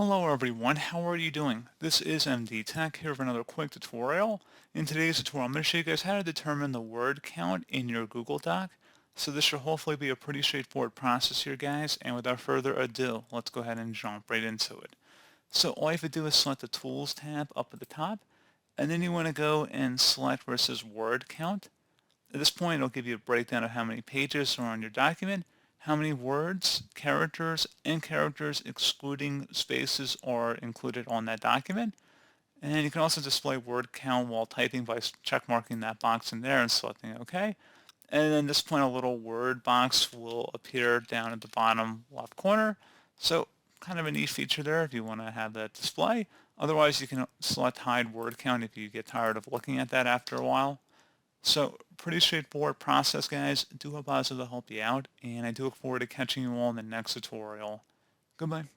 Hello everyone, how are you doing? This is MD Tech here for another quick tutorial. In today's tutorial, I'm going to show you guys how to determine the word count in your Google Doc. So this should hopefully be a pretty straightforward process here, guys, and without further ado, let's go ahead and jump right into it. So all you have to do is select the Tools tab up at the top, and then you want to go and select where it says word count. At this point, it'll give you a breakdown of how many pages are on your document, how many words, characters, and characters excluding spaces are included on that document. And you can also display word count while typing by check marking that box in there and selecting OK. And then at this point, a little word box will appear down at the bottom left corner. So kind of a neat feature there if you want to have that display. Otherwise, you can select hide word count if you get tired of looking at that after a while. So pretty straightforward process, guys. Do hope I was able to help you out, and I do look forward to catching you all in the next tutorial. Goodbye.